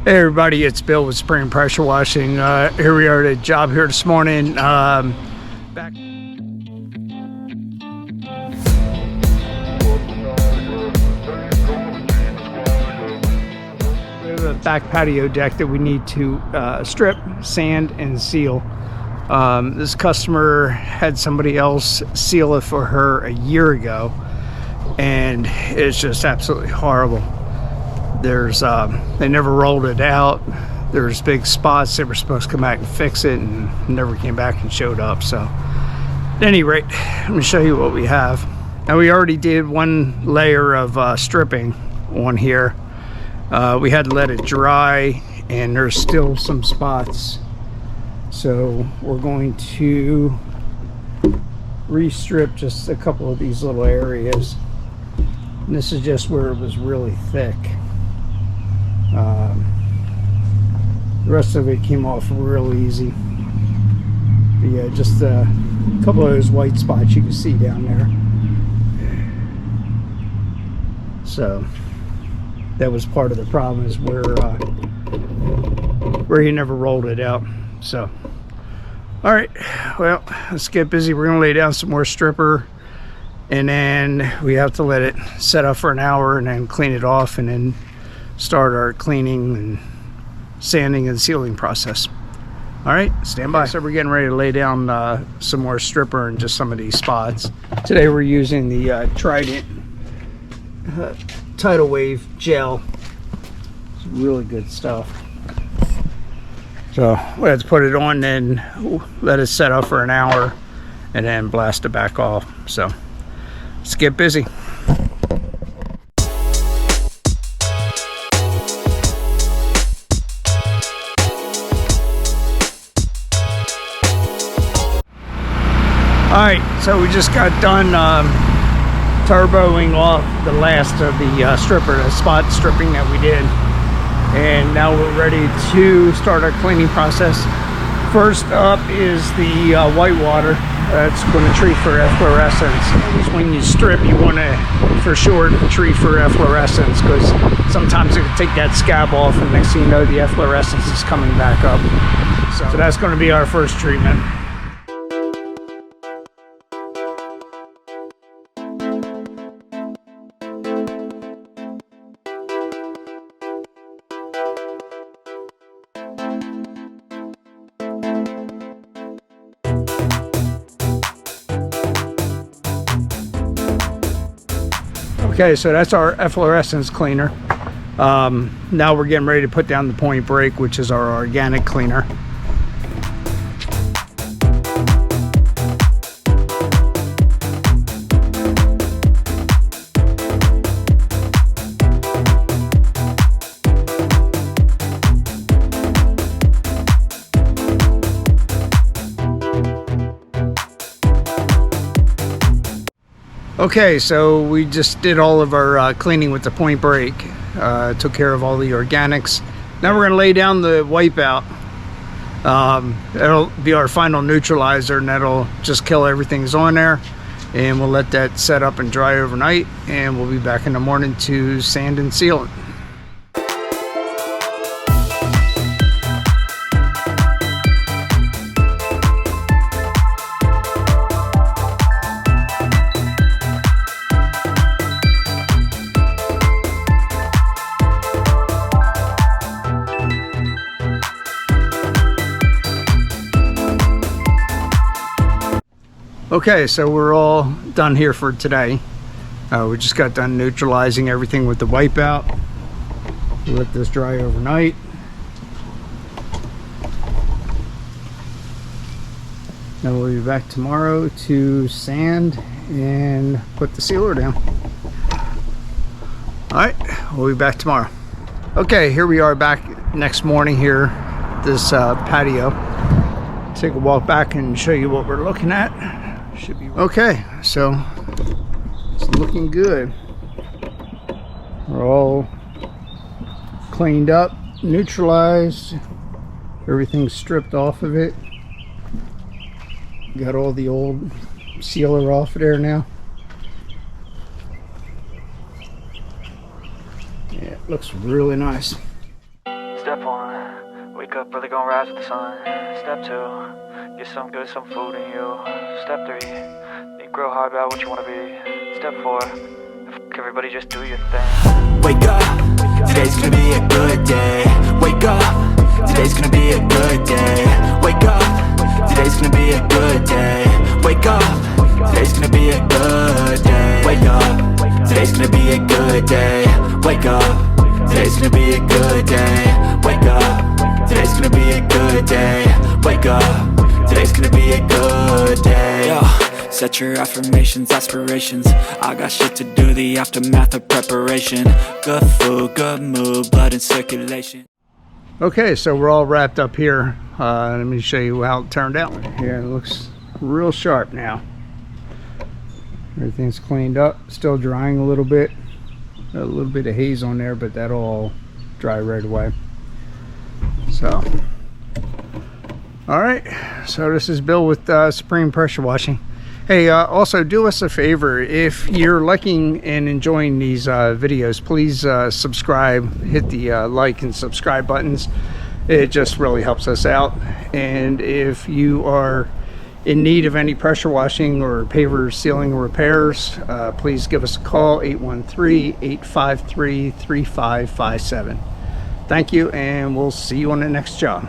Hey everybody, it's Bill with Spring Pressure Washing. Here we are at a job here this morning. Back. We have a back patio deck that we need to strip, sand, and seal. This customer had somebody else seal it for her a year ago, and it's just absolutely horrible. There's they never rolled it out. There's big spots. They were supposed to come back and fix it and never came back and showed up. So at any rate, let me show you what we have. Now we already did one layer of stripping on here. We had to let it dry and there's still some spots. So we're going to re-strip just a couple of these little areas. And this is just where it was really thick. The rest of it came off real easy. But yeah, just a couple of those white spots you can see down there. So that was part of the problem, is where he never rolled it out. So all right, well, let's get busy. We're gonna lay down some more stripper, and then we have to let it set up for an hour and then clean it off, and then start our cleaning and sanding and sealing process. All right, stand by. So we're getting ready to lay down some more stripper in just some of these spots. Today we're using the Trident tidal wave gel. It's really good stuff. So we have to put it on, then let it set up for an hour, and then blast it back off. So let's get busy. Alright, so we just got done turboing off the last of the stripper, the spot stripping that we did. And now we're ready to start our cleaning process. First up is the white water. That's going to treat for efflorescence. When you strip, you want to, for sure, treat for efflorescence, because sometimes it can take that scab off and next thing you know, the efflorescence is coming back up. So that's going to be our first treatment. Okay, so that's our efflorescence cleaner. Now we're getting ready to put down the point break, which is our organic cleaner. Okay, so we just did all of our cleaning with the point break. Took care of all the organics. Now we're going to lay down the wipeout. That'll be our final neutralizer, and that'll just kill everything that's on there. And we'll let that set up and dry overnight, and we'll be back in the morning to sand and seal it. Okay, so we're all done here for today. We just got done neutralizing everything with the wipeout. We'll let this dry overnight. Then we'll be back tomorrow to sand and put the sealer down. Alright, we'll be back tomorrow. Okay, here we are back next morning here, this patio. Take a walk back and show you what we're looking at. Should be okay, so it's looking good. We're all cleaned up, neutralized, everything's stripped off of it. Got all the old sealer off of there now. Yeah, it looks really nice. Step 1, wake up early, gonna rise with the sun. Step 2, get some good, some food in you. Step 3, think real hard about what you wanna be. Step 4, everybody just do your thing. Wake up, today's gonna be a good day. Wake up, today's gonna be a good day. Wake up, today's gonna be a good day. Wake up, today's gonna be a good day. Wake up, today's gonna be a good day. Wake up, today's gonna be a good day. Wake up, today's gonna be a good day. Wake up, today's gonna be a good day. Yo, set your affirmations, aspirations. I got shit to do, the aftermath of preparation. Good food, good mood, blood in circulation. Okay, so we're all wrapped up here. Let me show you how it turned out. Here, it looks real sharp now. Everything's cleaned up, still drying a little bit. A little bit of haze on there, but that'll all dry right away. So, all right, so this is Bill with Supreme Pressure Washing. Hey, also do us a favor, if you're liking and enjoying these videos, please subscribe, hit the like and subscribe buttons. It just really helps us out. And if you are in need of any pressure washing or paver sealing repairs, please give us a call, 813-853-3557. Thank you, and we'll see you on the next job.